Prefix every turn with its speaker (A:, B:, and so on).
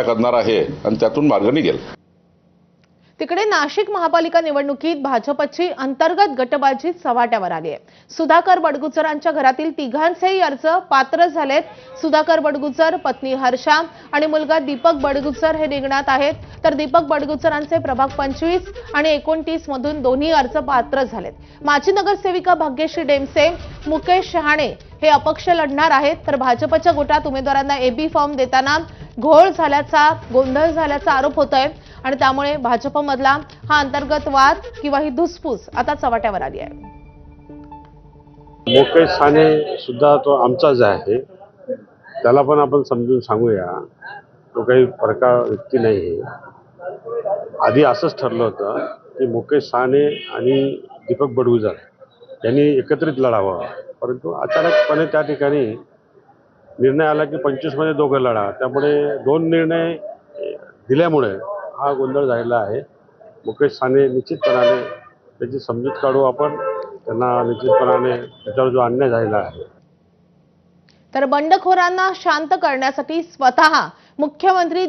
A: करणार आहे आणि त्यातून मार्ग निघेल।
B: तिकडे नाशिक महापालिका निवडणुकीत भाजपची अंतर्गत गटबाजी चव्हाट्यावर आली आहे। सुधाकर बडगुजरांच्या घरातील तिघांचेही अर्ज पात्र झालेत। सुधाकर बडगुजर, पत्नी हर्षा आणि मुलगा दीपक बडगुजर हे रिंगणात आहेत, तर दीपक बडगुजरांचे प्रभाग 25 आणि 29 मधून दोन्ही अर्ज पात्र झालेत। माजी नगरसेविका भाग्यश्री डेमसे, मुकेश शहाणे हे अपक्ष लढणार आहेत, तर भाजपच्या गोटात उमेदवारांना एबी फॉर्म देताना घोळ झाल्याचा, गोंधळ झाल्याचा आरोप होतोय आणि त्यामुळे भाजपमधला हा अंतर्गत वाद किंवा ही धुसफूस आता चव्हाट्यावर आली आहे।
C: मुकेश साने सुद्धा तो आमचाच आहे, त्याला पण आपण समजून सांगूया, तो काही फरका व्यक्ती नाही आहे। आधी असंच ठरलं होतं की मुकेश साने आणि दीपक बडगुजर यांनी एकत्रित लढावं, परंतु अचानकपणे त्या ठिकाणी निर्णय आला की 25 मध्ये दोघं लढा, त्यामुळे दोन निर्णय दिल्यामुळे हा गोंधळ झालेला आहे। मुकेश साने निश्चितपणाने त्याची समजूत काढू आपण, त्यांना निश्चितपणाने त्याच्यावर जो अन्याय झालेला आहे।
B: तर बंडखोरांना शांत करण्यासाठी स्वतः मुख्यमंत्री